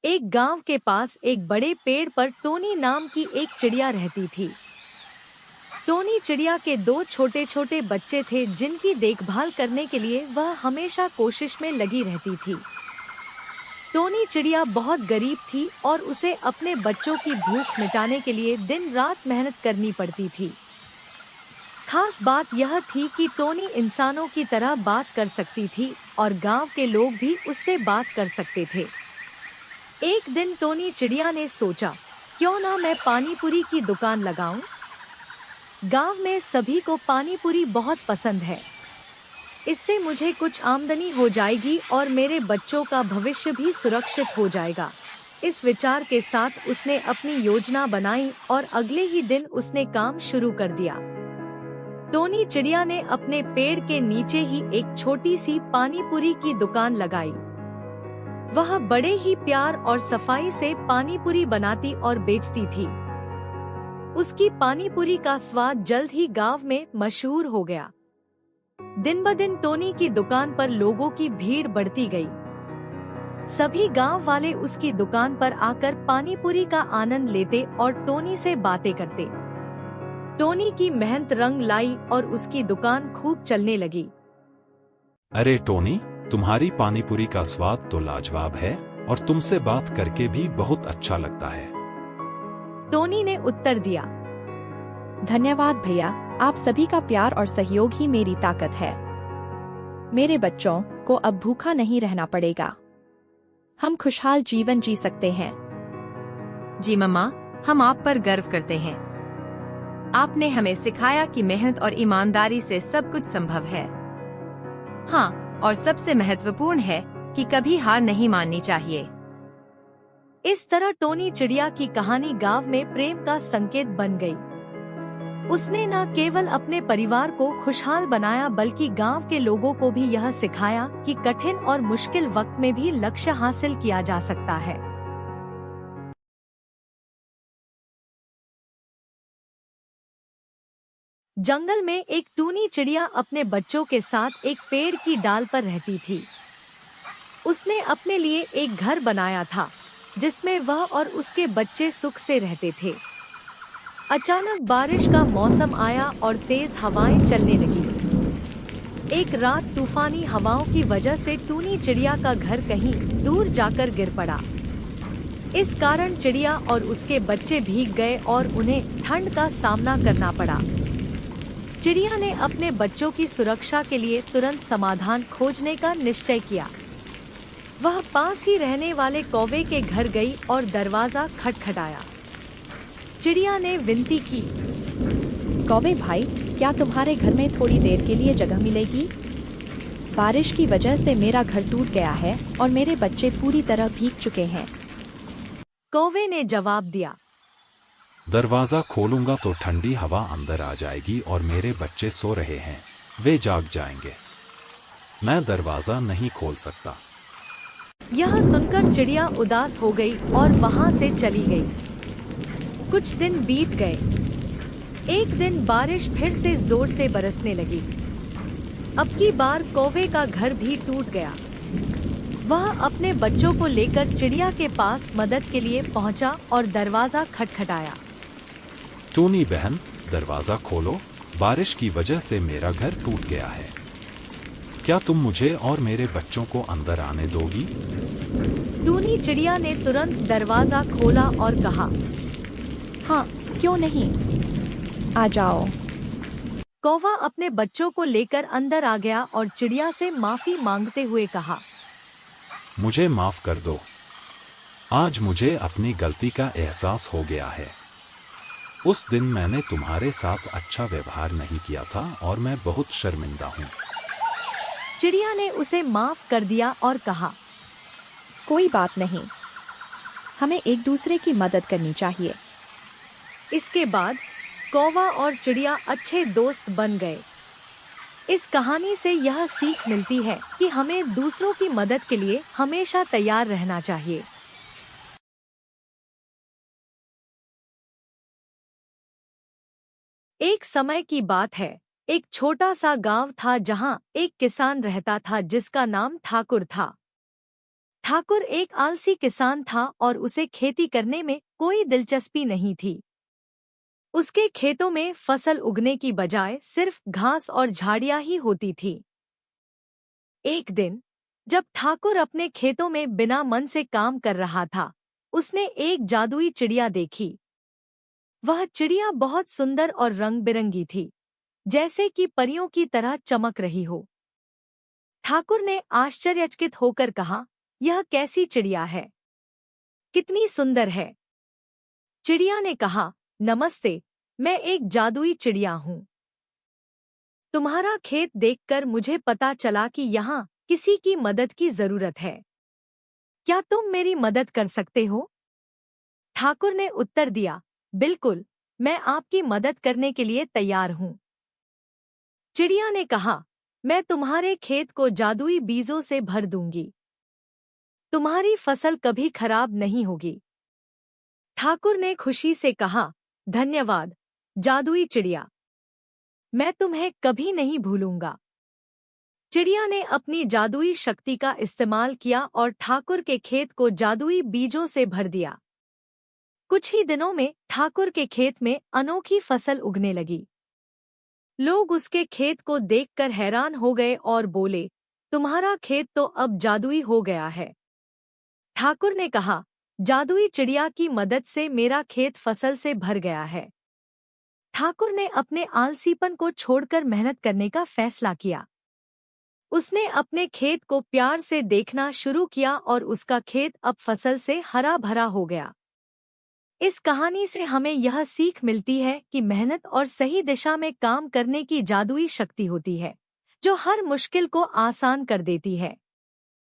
एक गांव के पास एक बड़े पेड़ पर टोनी नाम की एक चिड़िया रहती थी। टोनी चिड़िया के दो छोटे छोटे बच्चे थे जिनकी देखभाल करने के लिए वह हमेशा कोशिश में लगी रहती थी। टोनी चिड़िया बहुत गरीब थी और उसे अपने बच्चों की भूख मिटाने के लिए दिन रात मेहनत करनी पड़ती थी। खास बात यह थी कि टोनी इंसानों की तरह बात कर सकती थी और गांव के लोग भी उससे बात कर सकते थे। एक दिन टोनी चिड़िया ने सोचा, क्यों ना मैं पानी पूरी की दुकान लगाऊं? गांव में सभी को पानी पूरी बहुत पसंद है। इससे मुझे कुछ आमदनी हो जाएगी और मेरे बच्चों का भविष्य भी सुरक्षित हो जाएगा। इस विचार के साथ उसने अपनी योजना बनाई और अगले ही दिन उसने काम शुरू कर दिया। टोनी चिड़िया ने अपने पेड़ के नीचे ही एक छोटी सी पानी पूरी की दुकान लगाई। वह बड़े ही प्यार और सफाई से पानी पूरी बनाती और बेचती थी। उसकी पानी पूरी का स्वाद जल्द ही गांव में मशहूर हो गया। दिन ब दिन टोनी की दुकान पर लोगों की भीड़ बढ़ती गई। सभी गांव वाले उसकी दुकान पर आकर पानी पूरी का आनंद लेते और टोनी से बातें करते। टोनी की मेहनत रंग लाई और उसकी दुकान खूब चलने लगी। अरे टोनी, तुम्हारी पानीपुरी का स्वाद तो लाजवाब है और तुमसे बात करके भी बहुत अच्छा लगता है। टोनी ने उत्तर दिया, धन्यवाद भैया, आप सभी का प्यार और सहयोग ही मेरी ताकत है। मेरे बच्चों को अब भूखा नहीं रहना पड़ेगा। हम खुशहाल जीवन जी सकते हैं। जी मम्मा, हम आप पर गर्व करते हैं। आपने हमें सिखाया कि मेहनत और ईमानदारी से सब कुछ संभव है। हाँ, और सबसे महत्वपूर्ण है कि कभी हार नहीं माननी चाहिए। इस तरह टोनी चिड़िया की कहानी गांव में प्रेम का संकेत बन गई। उसने न केवल अपने परिवार को खुशहाल बनाया बल्कि गांव के लोगों को भी यह सिखाया कि कठिन और मुश्किल वक्त में भी लक्ष्य हासिल किया जा सकता है। जंगल में एक टूनी चिड़िया अपने बच्चों के साथ एक पेड़ की डाल पर रहती थी। उसने अपने लिए एक घर बनाया था जिसमें वह और उसके बच्चे सुख से रहते थे। अचानक बारिश का मौसम आया और तेज हवाएं चलने लगी। एक रात तूफानी हवाओं की वजह से टूनी चिड़िया का घर कहीं दूर जाकर गिर पड़ा। इस कारण चिड़िया और उसके बच्चे भीग गए और उन्हें ठंड का सामना करना पड़ा। चिड़िया ने अपने बच्चों की सुरक्षा के लिए तुरंत समाधान खोजने का निश्चय किया। वह पास ही रहने वाले कौवे के घर गई और दरवाजा खटखटाया। चिड़िया ने विनती की, कौवे भाई, क्या तुम्हारे घर में थोड़ी देर के लिए जगह मिलेगी? बारिश की वजह से मेरा घर टूट गया है और मेरे बच्चे पूरी तरह भीग चुके हैं। कौवे ने जवाब दिया, दरवाजा खोलूंगा तो ठंडी हवा अंदर आ जाएगी और मेरे बच्चे सो रहे हैं, वे जाग जाएंगे। मैं दरवाजा नहीं खोल सकता। यह सुनकर चिड़िया उदास हो गई और वहां से चली गई। कुछ दिन बीत गए। एक दिन बारिश फिर से जोर से बरसने लगी। अब की बार कौवे का घर भी टूट गया। वह अपने बच्चों को लेकर चिड़िया के पास मदद के लिए पहुंचा और दरवाजा खटखटाया। टोनी बहन, दरवाजा खोलो, बारिश की वजह से मेरा घर टूट गया है। क्या तुम मुझे और मेरे बच्चों को अंदर आने दोगी? टूनी चिड़िया ने तुरंत दरवाजा खोला और कहा, हाँ, क्यों नहीं, आ जाओ। कौवा अपने बच्चों को लेकर अंदर आ गया और चिड़िया से माफी मांगते हुए कहा, मुझे माफ कर दो। आज मुझे अपनी गलती का एहसास हो गया है। उस दिन मैंने तुम्हारे साथ अच्छा व्यवहार नहीं किया था और मैं बहुत शर्मिंदा हूँ। चिड़िया ने उसे माफ कर दिया और कहा, कोई बात नहीं, हमें एक दूसरे की मदद करनी चाहिए। इसके बाद कौवा और चिड़िया अच्छे दोस्त बन गए। इस कहानी से यह सीख मिलती है कि हमें दूसरों की मदद के लिए हमेशा तैयार रहना चाहिए। एक समय की बात है, एक छोटा सा गांव था जहां एक किसान रहता था जिसका नाम ठाकुर था। ठाकुर एक आलसी किसान था और उसे खेती करने में कोई दिलचस्पी नहीं थी। उसके खेतों में फसल उगने की बजाय सिर्फ घास और झाड़ियां ही होती थी। एक दिन जब ठाकुर अपने खेतों में बिना मन से काम कर रहा था, उसने एक जादुई चिड़िया देखी। वह चिड़िया बहुत सुंदर और रंग बिरंगी थी, जैसे कि परियों की तरह चमक रही हो। ठाकुर ने आश्चर्यचकित होकर कहा, यह कैसी चिड़िया है? कितनी सुंदर है। चिड़िया ने कहा, नमस्ते, मैं एक जादुई चिड़िया हूँ। तुम्हारा खेत देखकर मुझे पता चला कि यहाँ किसी की मदद की जरूरत है। क्या तुम मेरी मदद कर सकते हो? ठाकुर ने उत्तर दिया, बिल्कुल, मैं आपकी मदद करने के लिए तैयार हूँ। चिड़िया ने कहा, मैं तुम्हारे खेत को जादुई बीजों से भर दूंगी। तुम्हारी फसल कभी खराब नहीं होगी। ठाकुर ने खुशी से कहा, धन्यवाद, जादुई चिड़िया। मैं तुम्हें कभी नहीं भूलूंगा। चिड़िया ने अपनी जादुई शक्ति का इस्तेमाल किया और ठाकुर के खेत को जादुई बीजों से भर दिया। कुछ ही दिनों में ठाकुर के खेत में अनोखी फसल उगने लगी। लोग उसके खेत को देखकर हैरान हो गए और बोले, तुम्हारा खेत तो अब जादुई हो गया है। ठाकुर ने कहा, जादुई चिड़िया की मदद से मेरा खेत फसल से भर गया है। ठाकुर ने अपने आलसीपन को छोड़कर मेहनत करने का फैसला किया। उसने अपने खेत को प्यार से देखना शुरू किया और उसका खेत अब फसल से हरा भरा हो गया। इस कहानी से हमें यह सीख मिलती है कि मेहनत और सही दिशा में काम करने की जादुई शक्ति होती है, जो हर मुश्किल को आसान कर देती है।